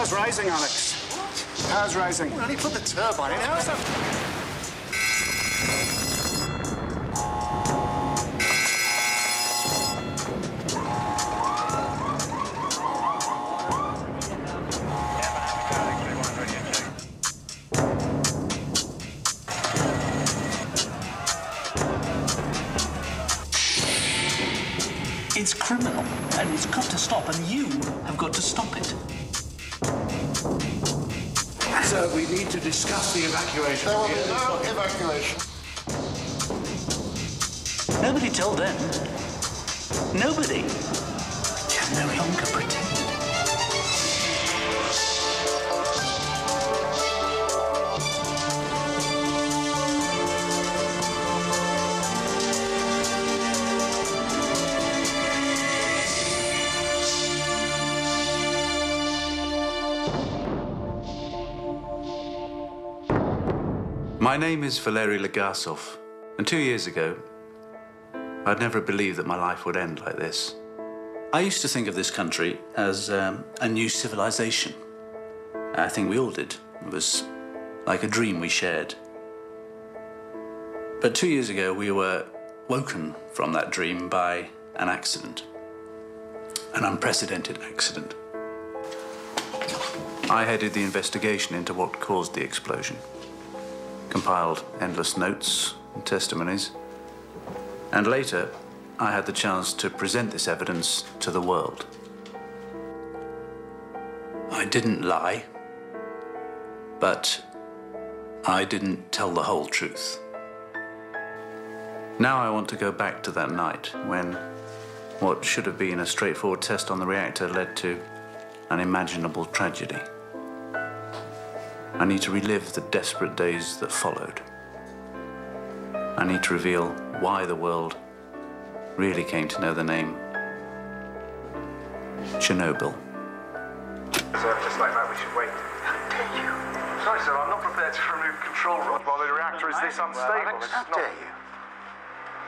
Power's rising, Alex. Power's rising. Well, only put the turbine in. How's that? It's criminal, and it's got to stop, and you have got to stop it. Sir, we need to discuss the evacuation. There will be no evacuation. Nobody told them. Nobody. We can no longer pretend. My name is Valery Legasov, and 2 years ago, I'd never believed that my life would end like this. I used to think of this country as a new civilization. I think we all did. It was like a dream we shared. But 2 years ago, we were woken from that dream by an accident, an unprecedented accident. I headed the investigation into what caused the explosion. Compiled endless notes and testimonies, and later I had the chance to present this evidence to the world. I didn't lie, but I didn't tell the whole truth. Now I want to go back to that night when what should have been a straightforward test on the reactor led to unimaginable tragedy. I need to relive the desperate days that followed. I need to reveal why the world really came to know the name Chernobyl. Sir, just like that, we should wait. How dare you? Sorry, sir, I'm not prepared to remove control rod while the reactor is this unstable. How dare you?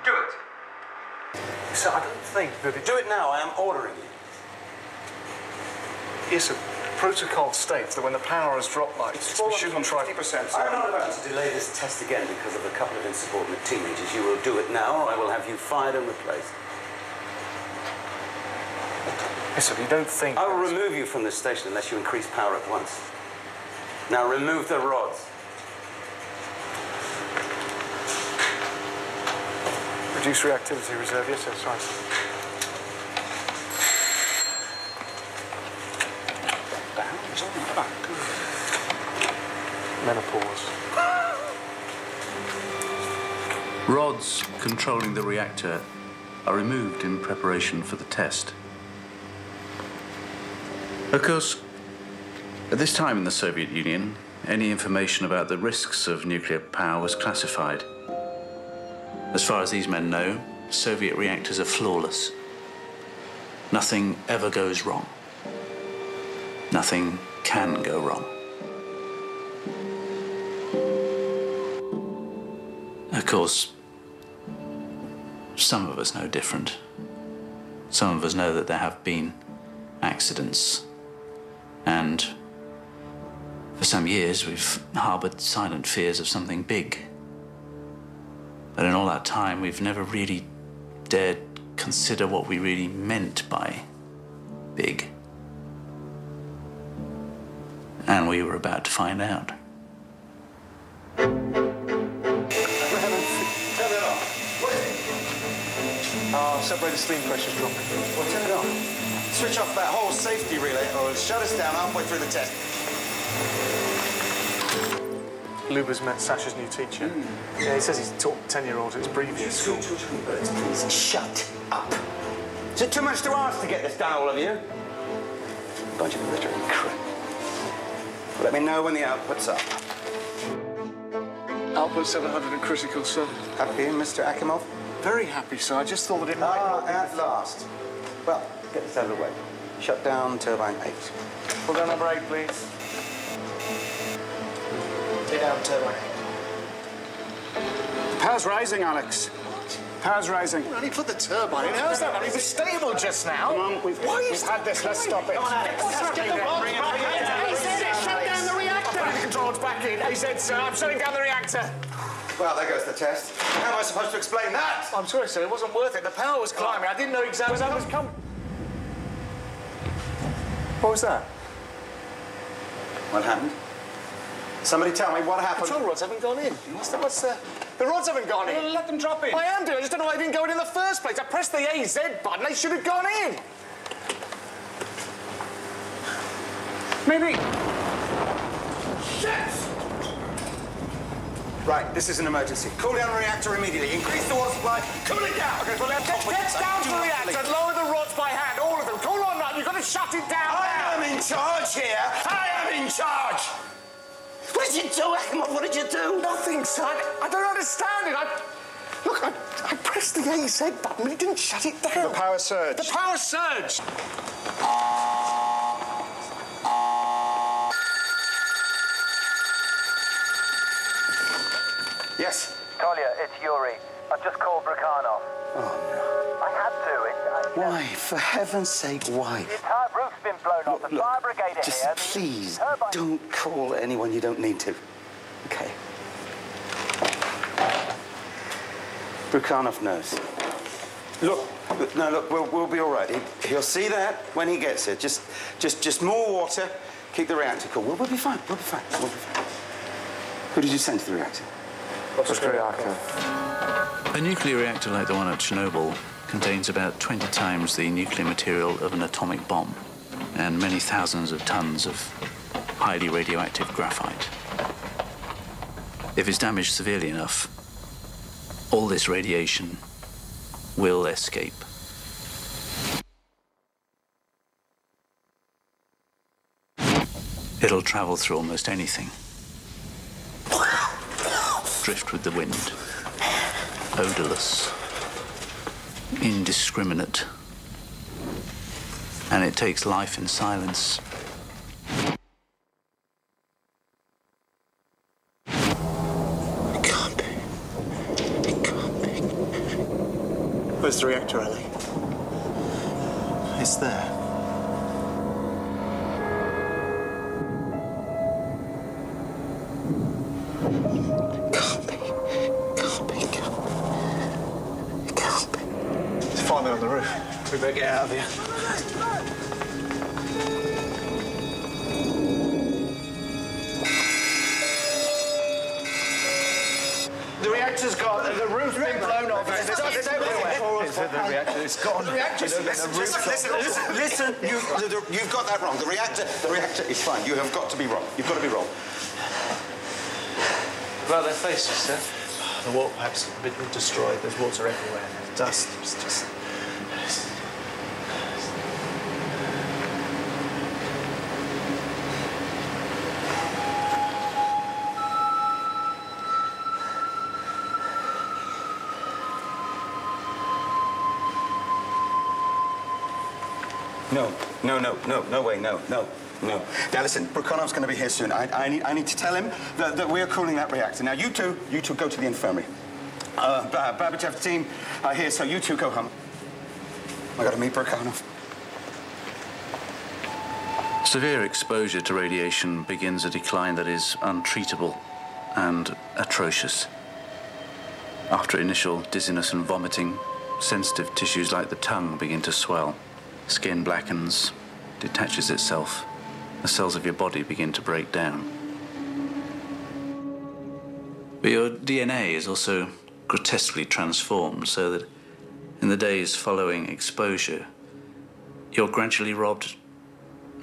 Do it. Sir, I don't think that it... Do it now, I am ordering you. Yes, sir. Protocol states that when the power has dropped like this, we shouldn't try... 50%, I'm not about to delay this test again because of a couple of insubordinate teenagers. You will do it now, or I will have you fired and replaced. Yes, sir, you don't think... I will remove you from this station unless you increase power at once. Now remove the rods. Reduce reactivity reserve, yes, sir, that's right. Menopause. Rods controlling the reactor are removed in preparation for the test. Of course, at this time in the Soviet Union, any information about the risks of nuclear power was classified. As far as these men know, Soviet reactors are flawless. Nothing ever goes wrong. Nothing can go wrong. Of course, some of us know different. Some of us know that there have been accidents. And for some years, we've harbored silent fears of something big. But in all that time, we've never really dared consider what we really meant by big. And we were about to find out. Separated steam pressure's dropping. Well, turn it on. Switch off that whole safety relay or it'll shut us down halfway through the test. Luba's met Sasha's new teacher. Yeah, he says he's taught 10-year-olds at his previous school. Please shut up. Is it too much to ask to get this done, all of you? Bunch of littering crap. Let me know when the output's up. Output 700 and critical, sir. Happy, Mr. Akimov? Very happy, sir. I just thought that it might not be... at last. Well, get this out of the way. Shut down turbine 8. Pull down number 8, please. Take down turbine 8. The power's rising, Alex. Power's rising. Well, only put the turbine in. How's that? It was stable just now. Come on, we've had this. Let's stop it. Come on, Alex. Let's get the rods back. control rod's back in. AZ, sir, I'm shutting down the reactor. Well, there goes the test. How am I supposed to explain that? I'm sorry, sir, it wasn't worth it. The power was climbing. I didn't know exactly how it was coming. What was that? What happened? Somebody tell me what happened. Control rods haven't gone in. What's the... The rods haven't gone in. Let them drop in. I am doing. I just don't know why they didn't go in the first place. I pressed the AZ button. They should have gone in. Maybe... Shit! Right, this is an emergency. Cool down the reactor immediately. Increase the water supply. Cool it down. Okay, well, get down to the reactor and lower the rods by hand, all of them. Cool on that. You've got to shut it down now. I am in charge here. I am in charge. What did you do, Ahmed? What did you do? Nothing, son. I don't understand it. Look, I pressed the AZ button, but it didn't shut it down. The power surged. The power surged. Yes. Kolya, it's Yuri. I've just called Brukhanov. Oh, no. I had to. Why? For heaven's sake, why? The entire roof's been blown off. The fire brigade are just here. please, Turbine... don't call anyone you don't need to. Okay. Brukhanov knows. Look, we'll be all right. He'll see that when he gets it. Just more water. Keep the reactor cool. We'll be fine. We'll be fine. We'll be fine. Who did you send to the reactor? What's the reactor? A nuclear reactor like the one at Chernobyl contains about 20 times the nuclear material of an atomic bomb and many thousands of tons of highly radioactive graphite. If it's damaged severely enough, all this radiation will escape. It'll travel through almost anything. Drift with the wind. Odorless. Indiscriminate. And it takes life in silence. It can't be. It can't be. Where's the reactor, Ellie? It's there. Find me on the roof. We better get out of here. The reactor's gone. The roof's been blown off. It's everywhere. It's the reactor. It's gone. The reactor's... Listen. You've got that wrong. The reactor is fine. You have got to be wrong. You've got to be wrong. Well, their faces, sir. The water pipes have been destroyed. There's water everywhere. Dust. It's just... No way, no. Now listen, Brukhanov's going to be here soon. I need to tell him that we're cooling that reactor. Now you two go to the infirmary. Babachev's team are here, so you two go home. I got to meet Brukhanov. Severe exposure to radiation begins a decline that is untreatable and atrocious. After initial dizziness and vomiting, sensitive tissues like the tongue begin to swell. Skin blackens, detaches itself. The cells of your body begin to break down. But your DNA is also grotesquely transformed so that in the days following exposure, you're gradually robbed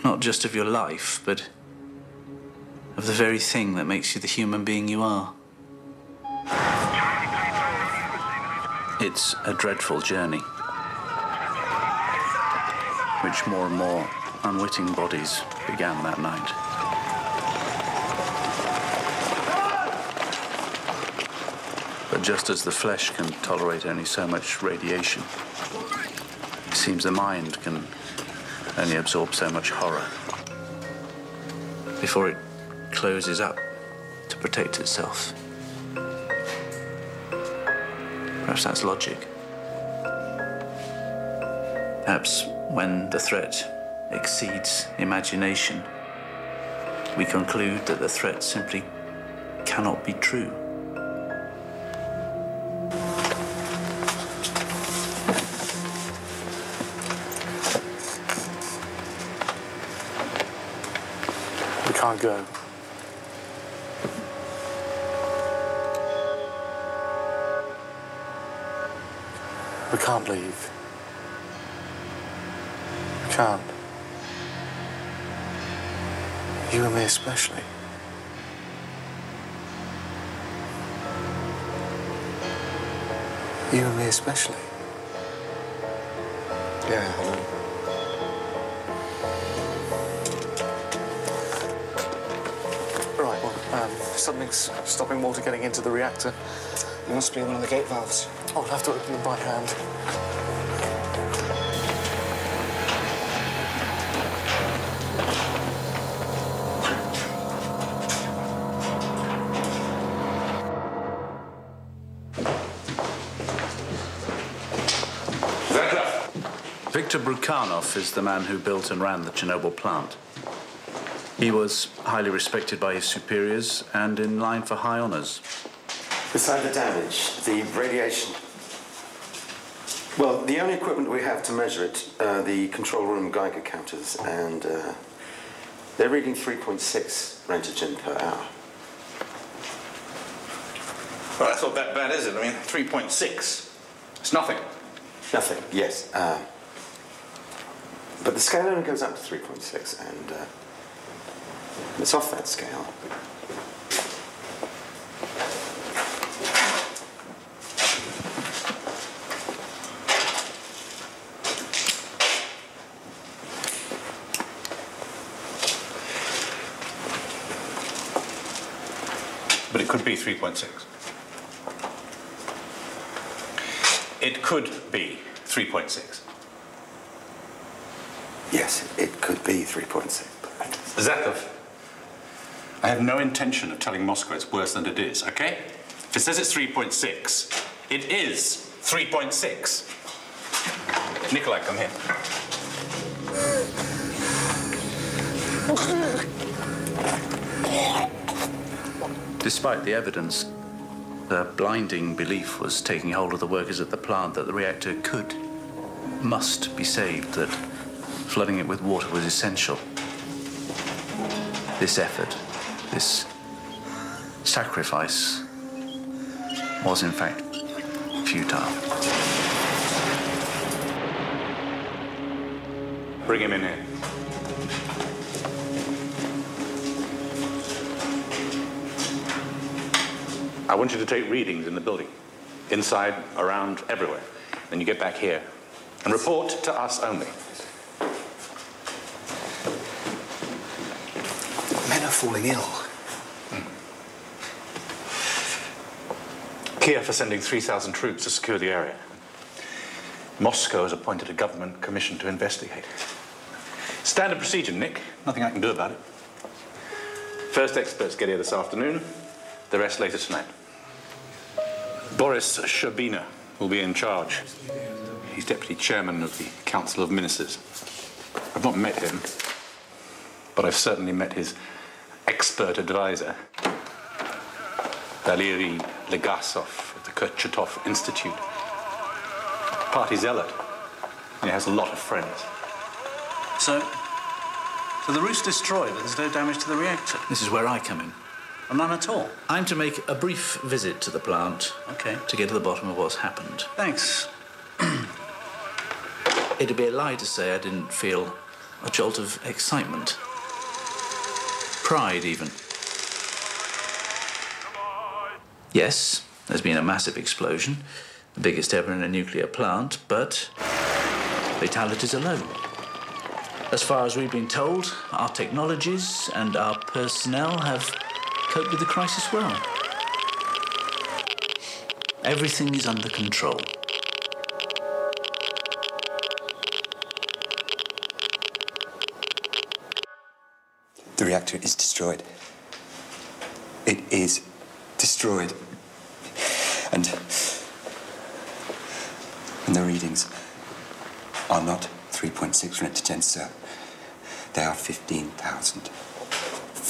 not just of your life, but of the very thing that makes you the human being you are. It's a dreadful journey, which more and more unwitting bodies began that night. But just as the flesh can tolerate only so much radiation, it seems the mind can only absorb so much horror before it closes up to protect itself. Perhaps that's logic. Perhaps when the threat exceeds imagination, we conclude that the threat simply cannot be true. We can't go. We can't leave. We can't. You and me especially. You and me especially. Yeah, I know. Right, well, something's stopping water getting into the reactor. It must be one of the gate valves. Oh, I'll have to open them by hand. Viktor Brukhanov is the man who built and ran the Chernobyl plant. He was highly respected by his superiors and in line for high honors. Beside the damage, the radiation. Well, the only equipment we have to measure it are the control room Geiger counters, and they're reading 3.6 rentgen per hour. Well, that's not that bad, is it? I mean, 3.6. It's nothing. Nothing, yes. But the scale only goes up to 3.6, and it's off that scale. But it could be 3.6. It could be 3.6. Yes, it could be 3.6. Zakov, I have no intention of telling Moscow it's worse than it is, okay? If it says it's 3.6, it is 3.6. Nikolai, come here. Despite the evidence, the blinding belief was taking hold of the workers at the plant that the reactor must be saved, that flooding it with water was essential. This effort, this sacrifice, was in fact futile. Bring him in here. I want you to take readings in the building, inside, around, everywhere. Then you get back here and report to us only. Men are falling ill. Kiev are sending 3,000 troops to secure the area. Moscow has appointed a government commission to investigate. Standard procedure, Nick. Nothing I can do about it. First experts get here this afternoon, the rest later tonight. Boris Sherbina will be in charge. He's deputy chairman of the Council of Ministers. I've not met him, but I've certainly met his expert advisor, Valery Legasov of the Kurchatov Institute. Party zealot. He has a lot of friends. So the roof's destroyed, but there's no damage to the reactor. This is where I come in. Or none at all. I'm to make a brief visit to the plant. Okay. To get to the bottom of what's happened. Thanks. It'd be a lie to say I didn't feel a jolt of excitement. Pride, even. Yes, there's been a massive explosion, the biggest ever in a nuclear plant, but fatalities are low. As far as we've been told, our technologies and our personnel have coped with the crisis well. Everything is under control. The reactor is destroyed. It is destroyed. And the readings are not 3.6 rentgen, sir. They are 15,000.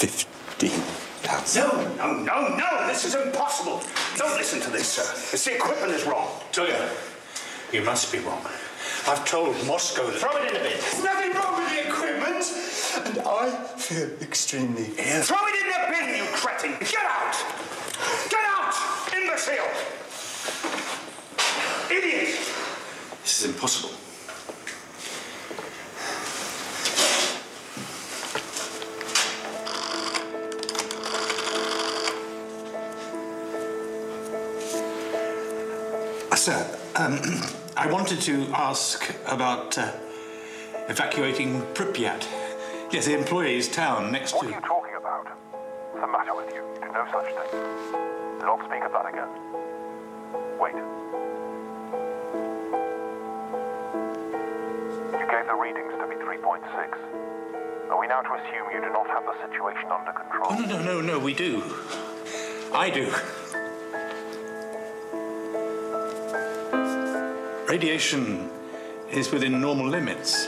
15,000. No, this is impossible. Don't listen to this, sir. It's the equipment is wrong. Julia, you must be wrong. I've told Moscow that... Throw it in the bin. There's nothing wrong with the equipment, and I feel extremely ill. Throw it in the bin, you cretin. Get out! Get out, imbecile! Idiot! This is impossible. Sir, I wanted to ask about evacuating Pripyat. Yes, the employees' town next What to... are you talking about? What's the matter with you? You do no such thing. Do not speak of that again. Wait. You gave the readings to be 3.6. Are we now to assume you do not have the situation under control? Oh, no, we do. I do. Radiation is within normal limits.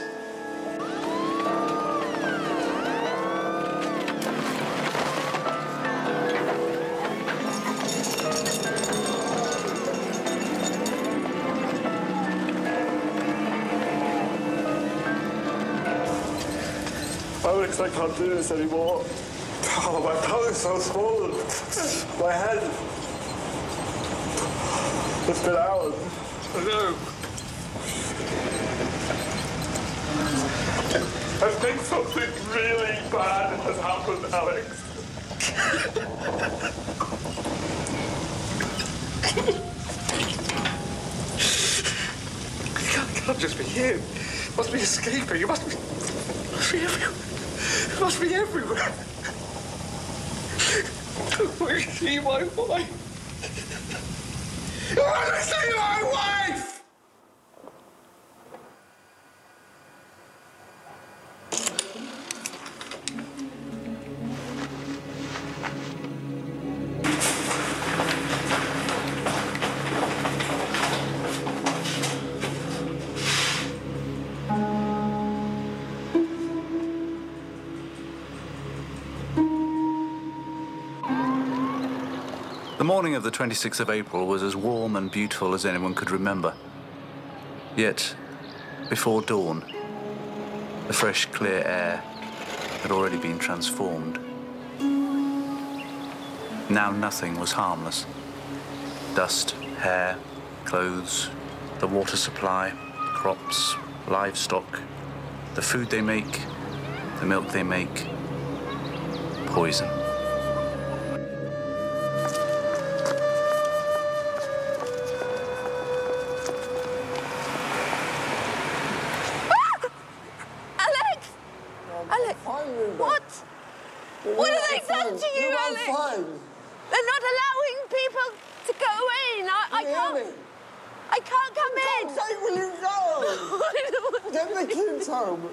Alex, I can't do this anymore. Oh, my tongue is so swollen. My head. It's been hours. I know. I think something really bad has happened, Alex. It can't just be him. It must be escaping. It must be everywhere. It must be everywhere. Where is she, my wife? I want to see my wife! The morning of the 26th of April was as warm and beautiful as anyone could remember. Yet, before dawn, the fresh, clear air had already been transformed. Now nothing was harmless. Dust, hair, clothes, the water supply, crops, livestock, the food they make, the milk they make, poison. What have they done to you, Alex? They're not allowing people to go in. I can't come in. Will you go? Get the kids home.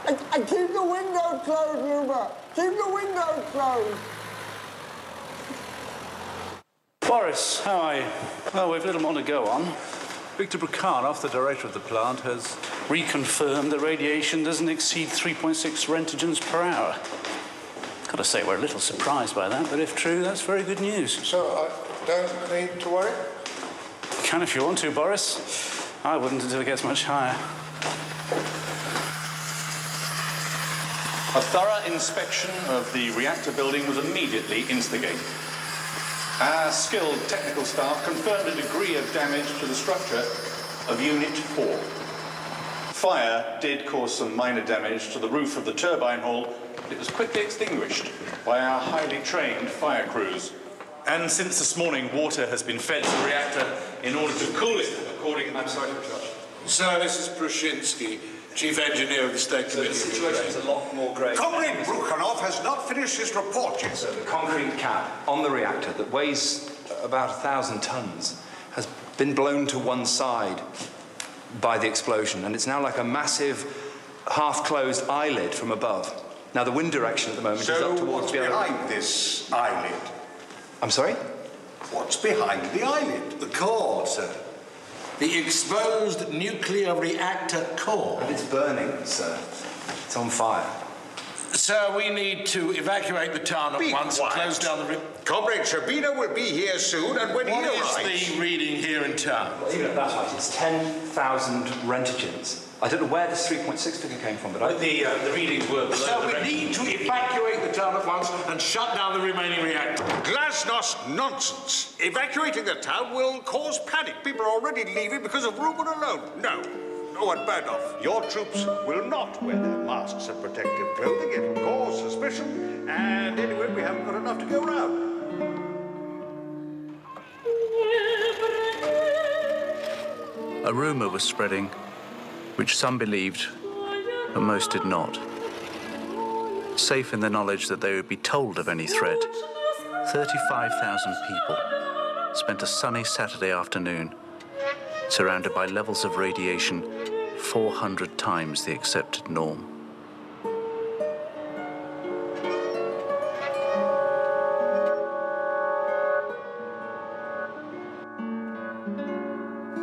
And keep the window closed, Luba. Keep the window closed. Boris, how are you? Well, we've little more to go on. Viktor Brukhanov, the director of the plant, has reconfirmed that radiation doesn't exceed 3.6 rentgens per hour. Got to say, we're a little surprised by that, but if true, that's very good news. So I don't need to worry? You can if you want to, Boris. I wouldn't until it gets much higher. A thorough inspection of the reactor building was immediately instigated. Our skilled technical staff confirmed a degree of damage to the structure of Unit 4. Fire did cause some minor damage to the roof of the turbine hall, but it was quickly extinguished by our highly trained fire crews. And since this morning, water has been fed to the reactor in order to cool it according... I'm sorry to interrupt. Sir, this is Prushinsky, Chief Engineer of the State Committee. The situation is a lot more grave. Comrade Brukhanov has not finished his report yet. So the concrete cap on the reactor that weighs about 1,000 tons has been blown to one side by the explosion, and it's now like a massive half-closed eyelid from above. Now the wind direction at the moment is up towards the other... So what's behind this eyelid? I'm sorry? What's behind the eyelid? The core, sir. The exposed nuclear reactor core. And it's burning, sir. It's on fire. Sir, we need to evacuate the town at once and close down the... Comrade Sabina will be here soon, and when he arrives... What is the reading here in town? Well, even at that height, it's 10,000 rentagens. I don't know where this 3.6 figure came from, but the readings were below. So we need to evacuate the town at once and shut down the remaining reactor. Glasnost nonsense. Evacuating the town will cause panic. People are already leaving because of rumour alone. No. Oh, and Bernhoff, your troops will not wear their masks and protective clothing. It will cause suspicion. And anyway, we haven't got enough to go round. A rumour was spreading, which some believed, but most did not. Safe in the knowledge that they would be told of any threat, 35,000 people spent a sunny Saturday afternoon surrounded by levels of radiation 400 times the accepted norm.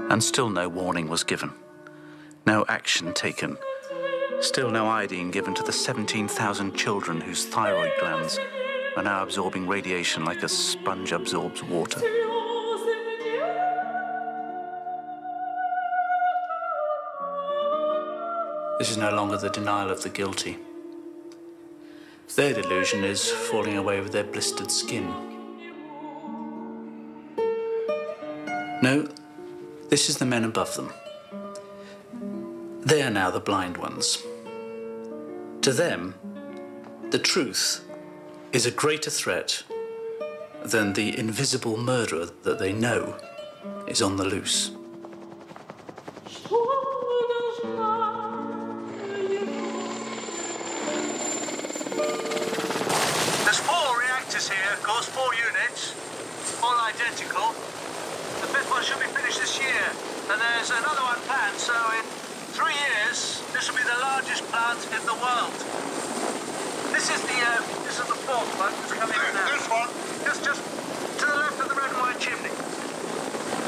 And still no warning was given. No action taken. Still no iodine given to the 17,000 children whose thyroid glands are now absorbing radiation like a sponge absorbs water. This is no longer the denial of the guilty. Their delusion is falling away with their blistered skin. No, this is the men above them. They are now the blind ones. To them, the truth is a greater threat than the invisible murderer that they know is on the loose. There's 4 reactors here, of course, 4 units, all identical. The 5th one should be finished this year, and there's another one planned, so in 3 years, this will be the largest plant in the world. This is the 4th one that's coming in now. This one? Just to the left of the red and white chimney.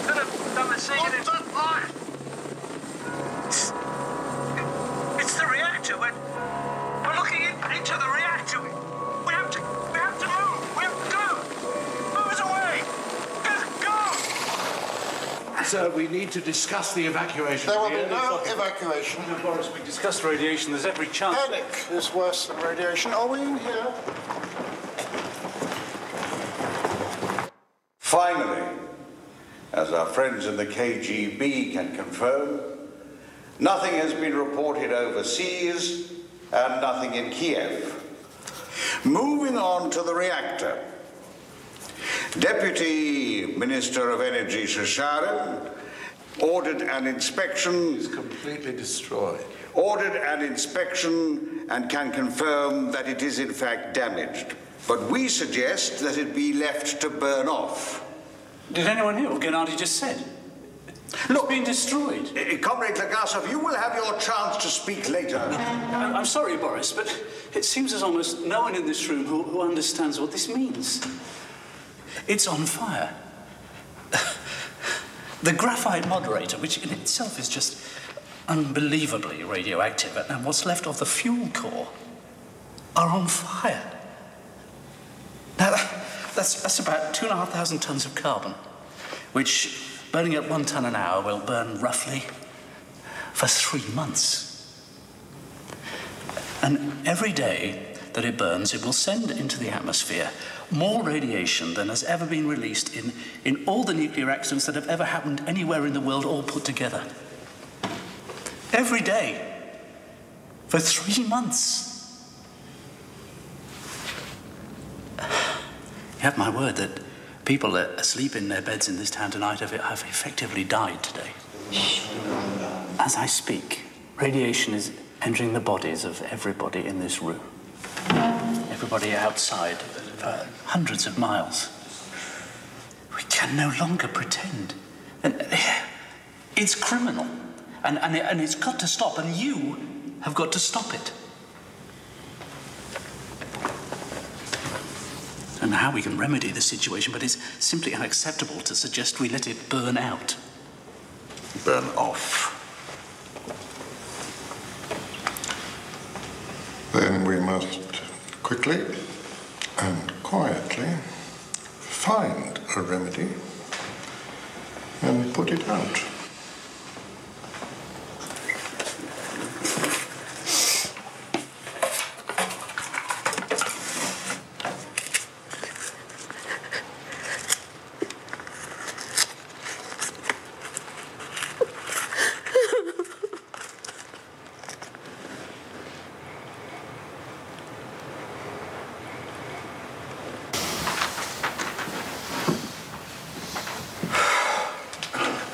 Could have done the scene in... What's that light? It's the reactor. We're looking into the reactor. We have to move. We have to go. Move us away. Go. Sir, we need to discuss the evacuation. There will be no evacuation. No, Boris, we discussed radiation. There's every chance. Panic is worse than radiation. Are we in here? Finally, as our friends in the KGB can confirm, nothing has been reported overseas and nothing in Kiev. Moving on to the reactor. Deputy Minister of Energy Shasharin ordered an inspection. It's completely destroyed. Ordered an inspection and can confirm that it is in fact damaged. But we suggest that it be left to burn off. Did anyone hear what Gennady just said? Look, it's been destroyed. Comrade Legasov, you will have your chance to speak later. I'm sorry, Boris, but it seems there's almost no one in this room who understands what this means. It's on fire. The graphite moderator, which in itself is just unbelievably radioactive, and what's left of the fuel core are on fire. Now, that's about 2,500 tons of carbon, which, burning at 1 ton an hour, will burn roughly for 3 months. And every day that it burns, it will send into the atmosphere more radiation than has ever been released in all the nuclear accidents that have ever happened anywhere in the world, all put together. Every day, for 3 months. You have my word that people asleep in their beds in this town tonight have effectively died today. As I speak, radiation is entering the bodies of everybody in this room. Everybody outside, hundreds of miles. We can no longer pretend. And it's criminal. And it's got to stop, and you have got to stop it. I don't know how we can remedy the situation, but it's simply unacceptable to suggest we let it burn out. Burn off. Then we we must quickly and quietly find a remedy and put it out.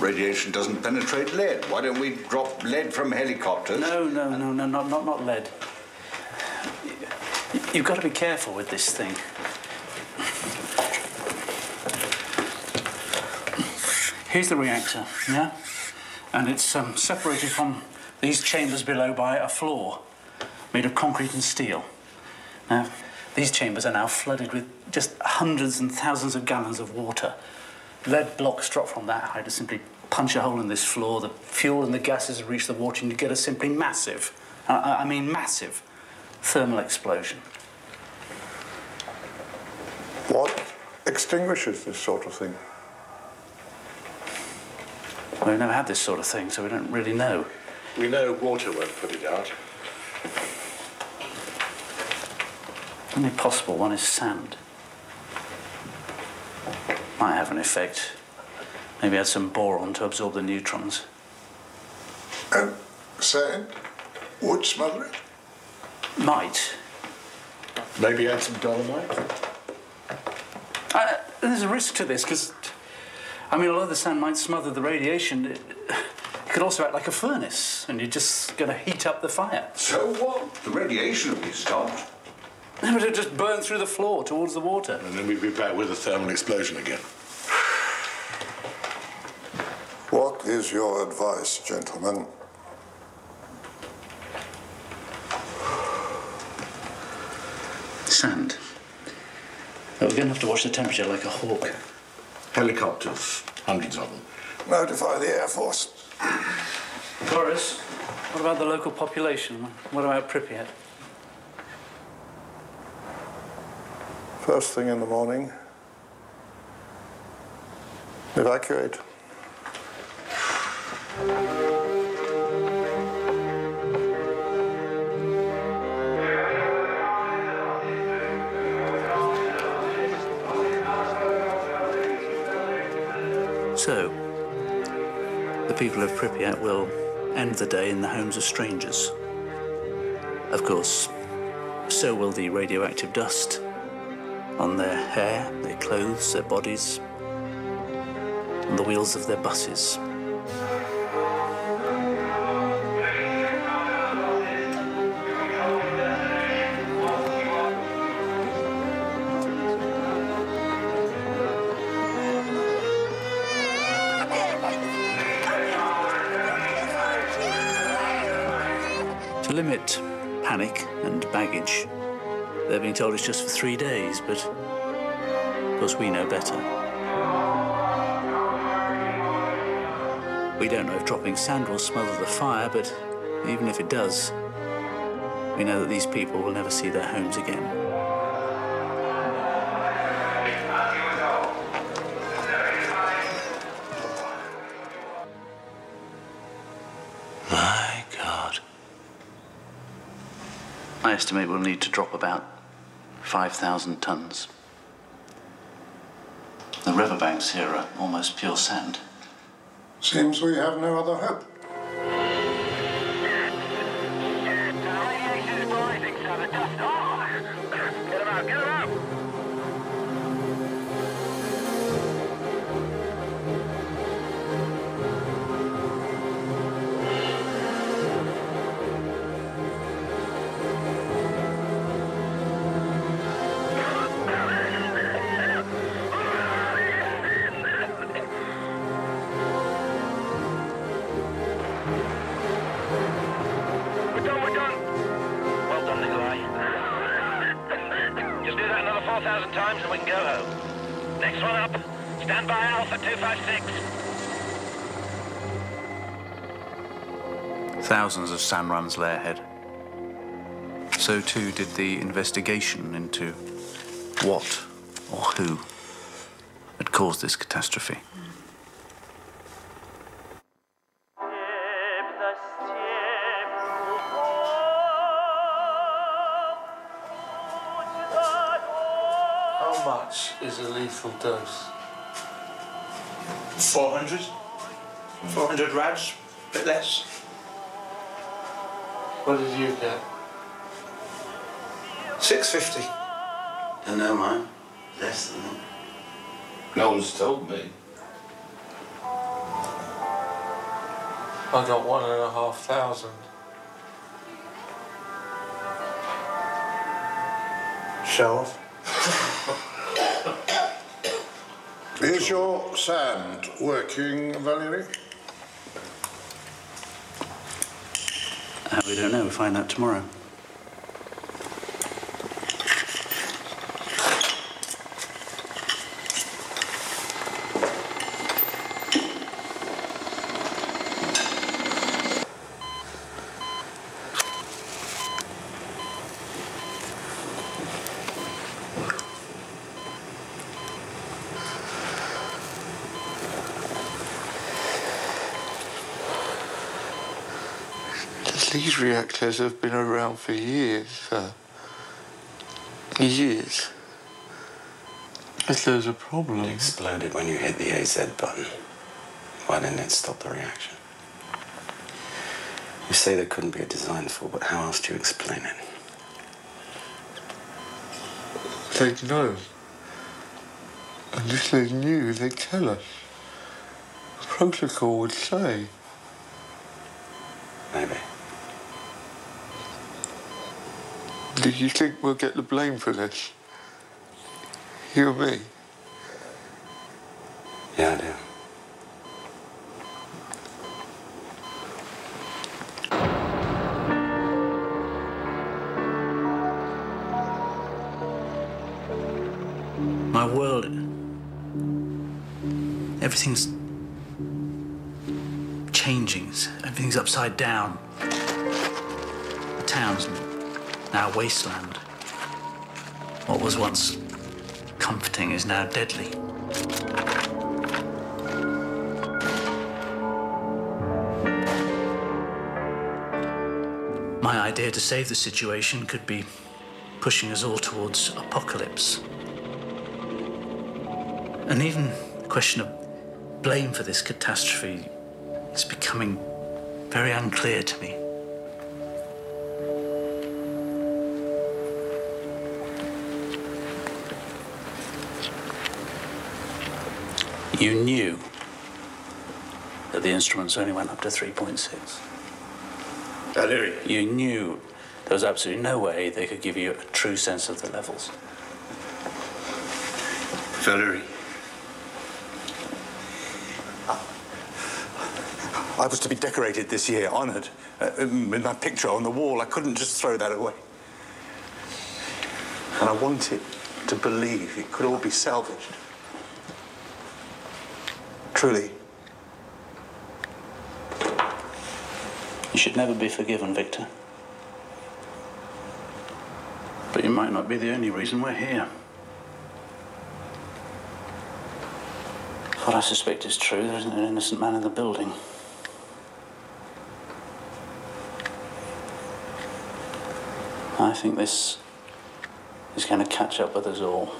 Radiation doesn't penetrate lead. Why don't we drop lead from helicopters? No, not lead. You've got to be careful with this thing. Here's the reactor, yeah? And it's separated from these chambers below by a floor made of concrete and steel. Now, these chambers are now flooded with just hundreds and thousands of gallons of water. Lead blocks drop from that height to simply punch a hole in this floor. The fuel and the gases reach the water and you get a simply massive, I mean massive, thermal explosion. What extinguishes this sort of thing? Well, we've never had this sort of thing, so we don't really know. We know water won't put it out. Only possible one is sand. Might have an effect. Maybe add some boron to absorb the neutrons. And sand would smother it? Might. Maybe add some dolomite? There's a risk to this, because, I mean, although the sand might smother the radiation, it could also act like a furnace, and you're just going to heat up the fire. So what? The radiation will be stopped. It would just burn through the floor towards the water. And then we'd be back with a thermal explosion again. What is your advice, gentlemen? Sand. We're going to have to watch the temperature like a hawk. Helicopters, hundreds of them. Notify the Air Force. Boris, what about the local population? What about Pripyat? First thing in the morning, evacuate. So, the people of Pripyat will end the day in the homes of strangers. Of course, so will the radioactive dust on their hair, their clothes, their bodies, on the wheels of their buses. To limit panic and baggage, they're being told it's just for 3 days, but of course we know better. We don't know if dropping sand will smother the fire, but even if it does, we know that these people will never see their homes again. My God. I estimate we'll need to drop about 5,000 tons. The riverbanks here are almost pure sand. Seems we have no other hope. Times and we can go home. Next one up. Stand by Alpha 256. Thousands of sand runs lay ahead. so too did the investigation into what or who had caused this catastrophe. How much is a lethal dose? 400? 400 rads, a bit less. What did you get? 650. Don't know, mine. Less than that. No one's told me. I got 1,500. Show off. Is your sand working, Valerie? We don't know. We'll find out tomorrow. These reactors have been around for years, sir. Years. If there's a problem... It exploded when you hit the AZ button. Why didn't it stop the reaction? You say there couldn't be a design fault, but how else do you explain it? They'd know. And if they knew, they'd tell us. The protocol would say. Maybe. Do you think we'll get the blame for this? You and me? Yeah, I do. My world, everything's changing. Everything's upside down. The town's now wasteland. What was once comforting is now deadly. My idea to save the situation could be pushing us all towards apocalypse. And even the question of blame for this catastrophe is becoming very unclear to me. You knew that the instruments only went up to 3.6. Valerie. You knew there was absolutely no way they could give you a true sense of the levels. Valerie. I was to be decorated this year, honoured, with my picture on the wall. I couldn't just throw that away. And I wanted to believe it could all be salvaged. Truly. You should never be forgiven, Victor. But you might not be the only reason we're here. What I suspect is true. There isn't an innocent man in the building. I think this is going to catch up with us all.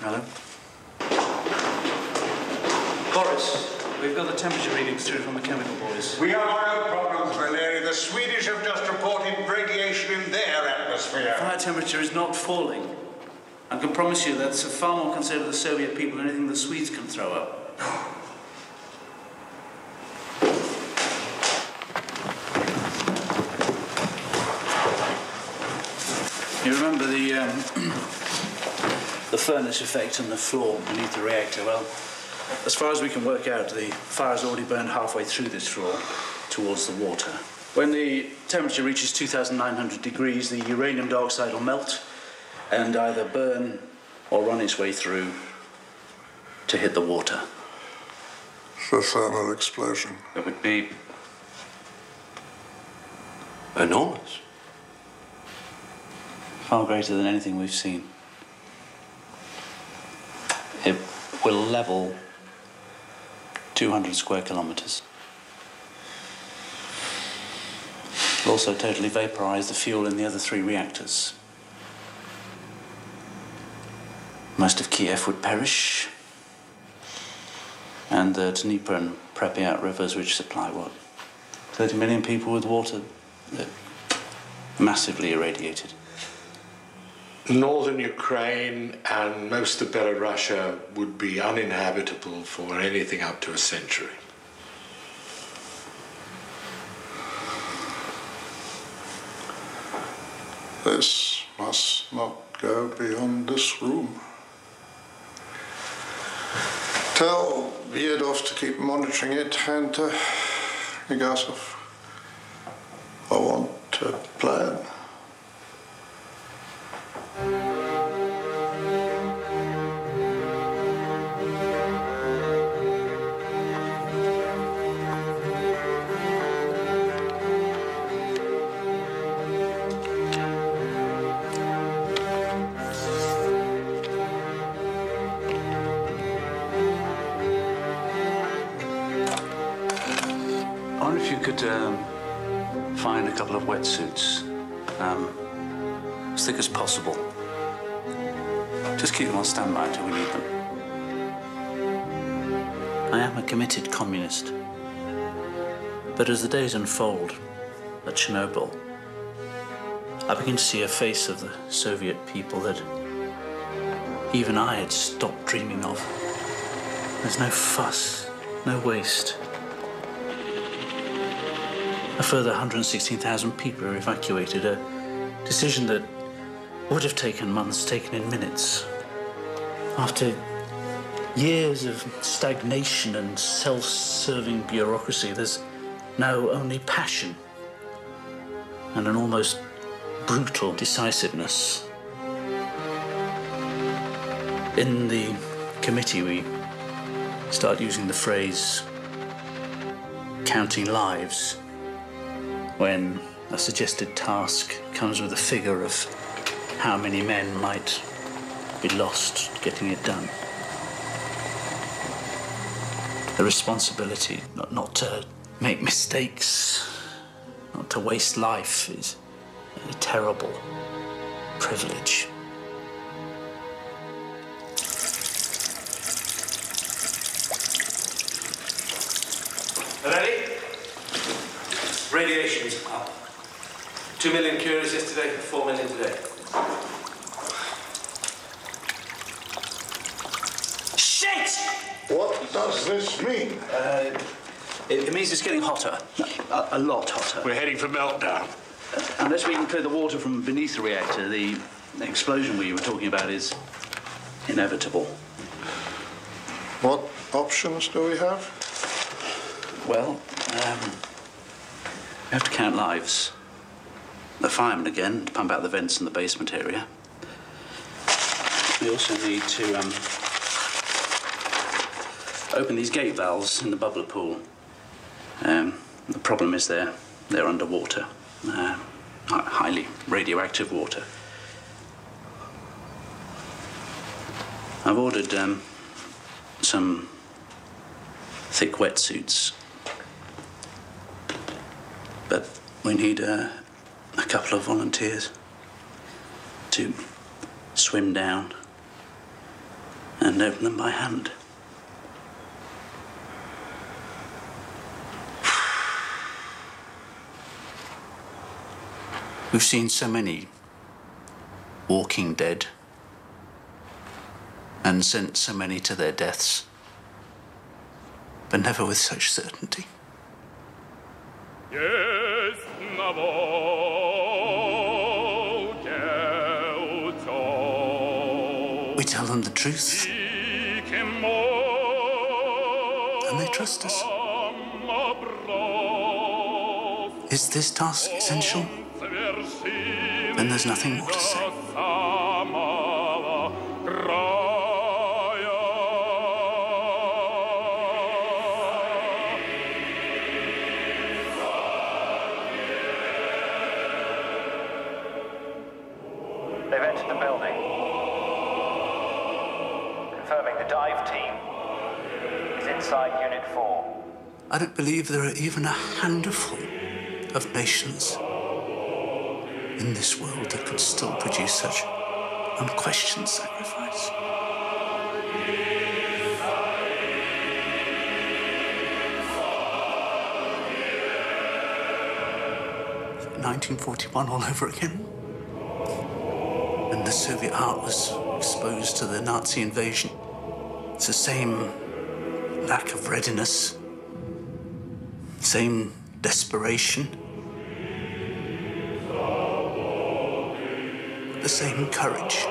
Hello? Boris, we've got the temperature readings through from the chemical boys. We have our own problems, Valerie. The Swedish have just reported radiation in their atmosphere. Fire temperature is not falling. I can promise you that's far more concerned with the Soviet people than anything the Swedes can throw up. You remember the furnace effect on the floor beneath the reactor? Well, as far as we can work out, the fire's already burned halfway through this floor towards the water. When the temperature reaches 2,900 degrees, the uranium dioxide will melt, and either burn or run its way through to hit the water. The thermal explosion. It would be enormous. Far greater than anything we've seen. It will level 200 square kilometres. It'll also totally vaporise the fuel in the other 3 reactors. Most of Kiev would perish, and the Dnieper and Pripyat rivers, which supply, 30 million people with water, they're massively irradiated. Northern Ukraine and most of Belarusia would be uninhabitable for anything up to a century. This must not go beyond this room. Tell Viedov to keep monitoring it, and Negasov, I want a plan. Find a couple of wetsuits, as thick as possible. Just keep them on standby until we need them. I am a committed communist, but as the days unfold at Chernobyl, I begin to see a face of the Soviet people that even I had stopped dreaming of. There's no fuss, no waste. A further 116,000 people are evacuated, a decision that would have taken months, taken in minutes. After years of stagnation and self-serving bureaucracy, there's now only passion and an almost brutal decisiveness. In the committee, we start using the phrase counting lives when a suggested task comes with a figure of how many men might be lost getting it done. The responsibility not to make mistakes, not to waste life is a terrible privilege. Ready? Radiation's up. 2 million curious yesterday, 4 million today. Shit! What does this mean? It means it's getting hotter, a lot hotter. We're heading for meltdown. Unless we can clear the water from beneath the reactor, the explosion we were talking about is inevitable. What options do we have? Well, we have to count lives. The firemen again, to pump out the vents in the basement area. We also need to open these gate valves in the bubbler pool. The problem is they're underwater, highly radioactive water. I've ordered some thick wetsuits, but we need a couple of volunteers to swim down and open them by hand. We've seen so many walking dead and sent so many to their deaths, but never with such certainty. We tell them the truth, and they trust us. Is this task essential? Then there's nothing more to say. inside Unit 4. I don't believe there are even a handful of nations in this world that could still produce such unquestioned sacrifice. In 1941 all over again, when the Soviet heart was exposed to the Nazi invasion, it's the same lack of readiness, same desperation, the same courage.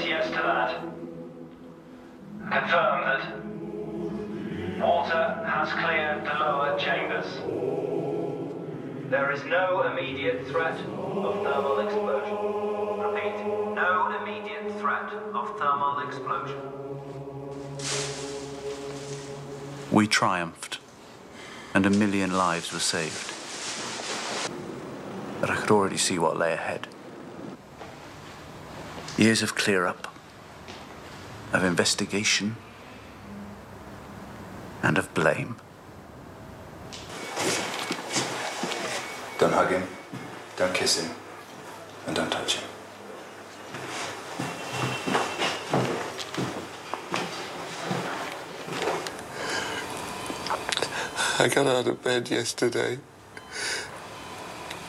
Yes to that. Confirm that water has cleared the lower chambers. There is no immediate threat of thermal explosion. Repeat, no immediate threat of thermal explosion. We triumphed, and 1 million lives were saved. But I could already see what lay ahead. Years of clear-up, of investigation, and of blame. Don't hug him, don't kiss him, and don't touch him. I got out of bed yesterday,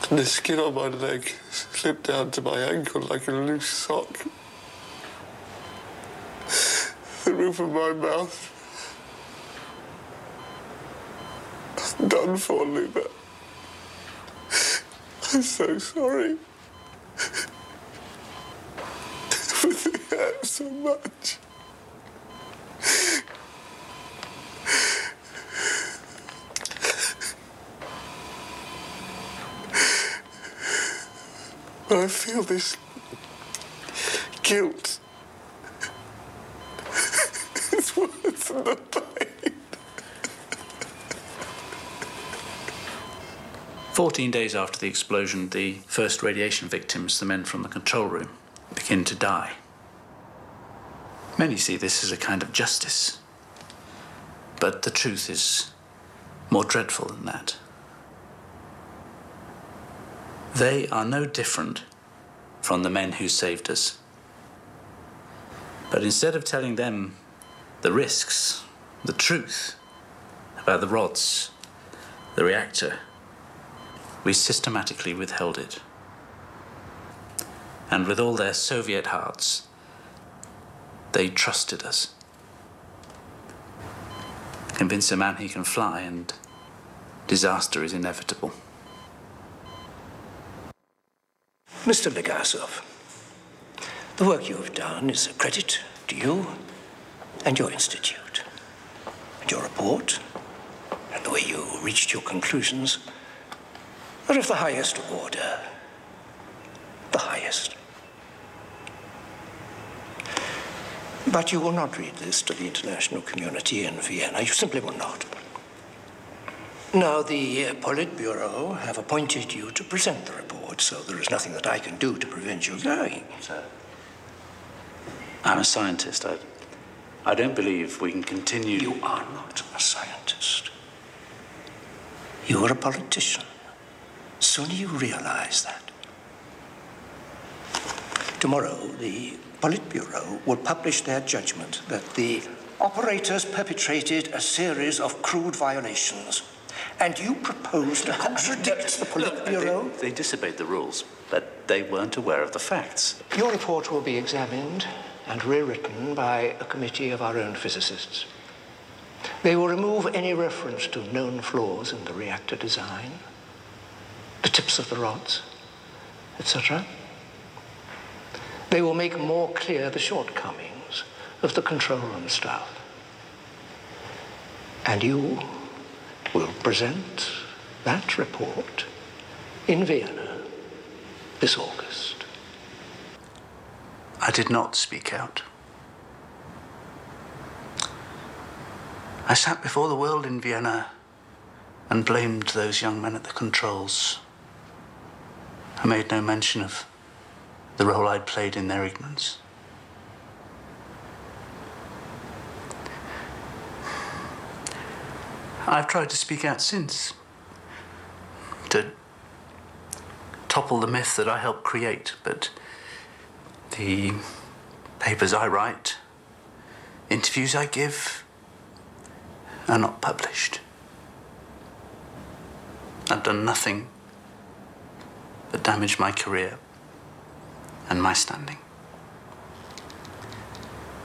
and the skin on my leg slipped down to my ankle like a loose sock. The roof of my mouth. I'm done for, Luba. I'm so sorry. Everything hurts so much. But I feel this guilt. It's worse than the pain. 14 days after the explosion, the first radiation victims, the men from the control room, begin to die. Many see this as a kind of justice. But the truth is more dreadful than that. They are no different from the men who saved us. But instead of telling them the risks, the truth about the rods, the reactor, we systematically withheld it. And with all their Soviet hearts, they trusted us. Convince a man he can fly and disaster is inevitable. Mr. Legasov, the work you have done is a credit to you and your institute. And your report, and the way you reached your conclusions, are of the highest order. The highest. But you will not read this to the international community in Vienna. You simply will not. Now, the Politburo have appointed you to present the report, so there is nothing that I can do to prevent you going. Sir, I'm a scientist. I don't believe we can continue... You are not a scientist. You are a politician. Soon you realize that. Tomorrow, the Politburo will publish their judgment that the operators perpetrated a series of crude violations. And you propose to contradict the Politburo? They disobeyed the rules, but they weren't aware of the facts. Your report will be examined and rewritten by a committee of our own physicists. They will remove any reference to known flaws in the reactor design, the tips of the rods, etc. They will make more clear the shortcomings of the control room staff. And you will present that report in Vienna this August. I did not speak out. I sat before the world in Vienna and blamed those young men at the controls. I made no mention of the role I'd played in their ignorance. I've tried to speak out since, to topple the myth that I helped create, but the papers I write, interviews I give, are not published. I've done nothing but damage my career and my standing.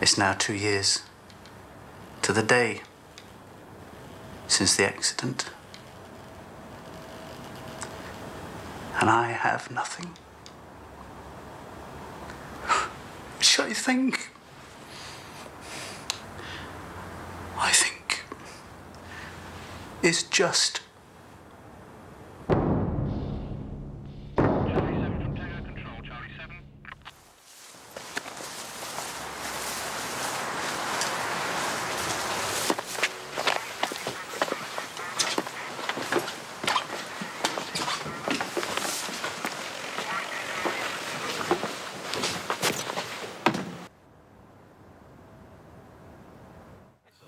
It's now 2 years to the day since the accident, and I have nothing. Which I think is just.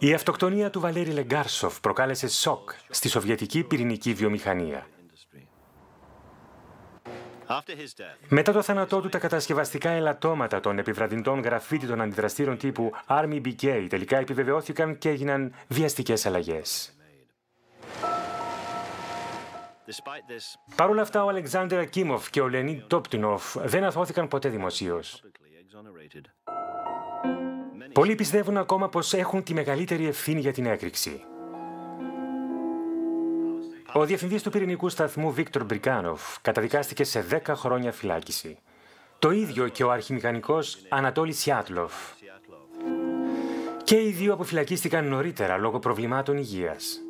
Η αυτοκτονία του Βαλέρη Λεγκάρσοφ προκάλεσε σοκ στη σοβιετική πυρηνική βιομηχανία. Μετά το θάνατό του, τα κατασκευαστικά ελαττώματα των επιβραδυντών γραφίτι των αντιδραστήρων τύπου Army BK τελικά επιβεβαιώθηκαν και έγιναν βιαστικές αλλαγές. Παρ' όλα αυτά, ο Αλεξάνδρ Ακίμοφ και ο Λεωνίδ Τόπτινοφ δεν αθώθηκαν ποτέ δημοσίως. Πολλοί πιστεύουν ακόμα πως έχουν τη μεγαλύτερη ευθύνη για την έκρηξη. Ο διευθυντής του πυρηνικού σταθμού Βίκτορ Μπρικάνοφ καταδικάστηκε σε 10 χρόνια φυλάκιση. Το ίδιο και ο αρχιμηχανικός Ανατόλη Σιάτλοφ. Και οι δύο αποφυλακίστηκαν νωρίτερα λόγω προβλημάτων υγείας.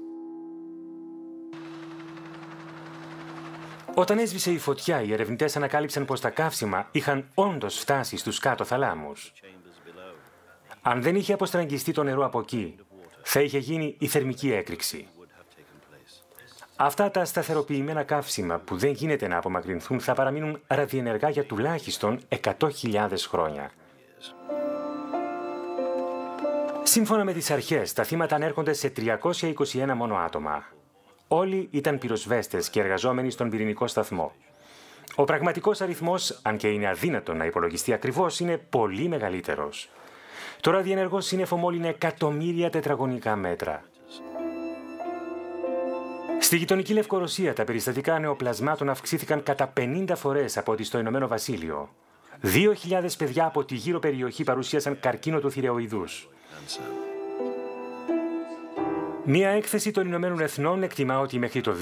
Όταν έσβησε η φωτιά, οι ερευνητές ανακάλυψαν πως τα καύσιμα είχαν όντως φτάσει στους κάτω θαλάμους. Αν δεν είχε αποστραγγιστεί το νερό από εκεί, θα είχε γίνει η θερμική έκρηξη. Αυτά τα σταθεροποιημένα καύσιμα που δεν γίνεται να απομακρυνθούν θα παραμείνουν ραδιενεργά για τουλάχιστον 100.000 χρόνια. Σύμφωνα με τις αρχές, τα θύματα ανέρχονται σε 321 μόνο άτομα. Όλοι ήταν πυροσβέστες και εργαζόμενοι στον πυρηνικό σταθμό. Ο πραγματικός αριθμός, αν και είναι αδύνατο να υπολογιστεί ακριβώς, είναι πολύ μεγαλύτερος. Το ραδιενεργό σύννεφο μόλυνε εκατομμύρια τετραγωνικά μέτρα. Στη γειτονική Λευκορωσία, τα περιστατικά νεοπλασμάτων αυξήθηκαν κατά 50 φορές από ό,τι στο Ηνωμένο Βασίλειο. 2.000 παιδιά από τη γύρω περιοχή παρουσίασαν καρκίνο του θηρεοειδούς. Μία έκθεση των Ηνωμένων Εθνών εκτιμά ότι μέχρι το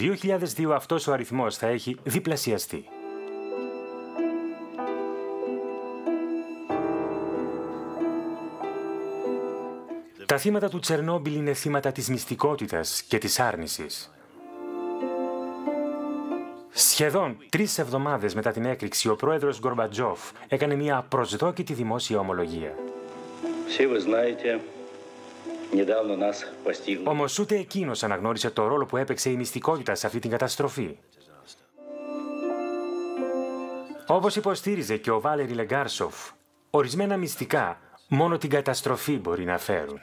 2002 αυτός ο αριθμός θα έχει διπλασιαστεί. Τα θύματα του Τσερνόμπιλ είναι θύματα της μυστικότητας και της άρνησης. Σχεδόν 3 εβδομάδες μετά την έκρηξη, ο πρόεδρος Γκορμπατζόφ έκανε μια απροσδόκητη δημόσια ομολογία. Όμως ούτε εκείνος αναγνώρισε το ρόλο που έπαιξε η μυστικότητα σε αυτή την καταστροφή. Όπως υποστήριζε και ο Βάλερη Λεγκάρσοφ, ορισμένα μυστικά μόνο την καταστροφή μπορεί να φέρουν.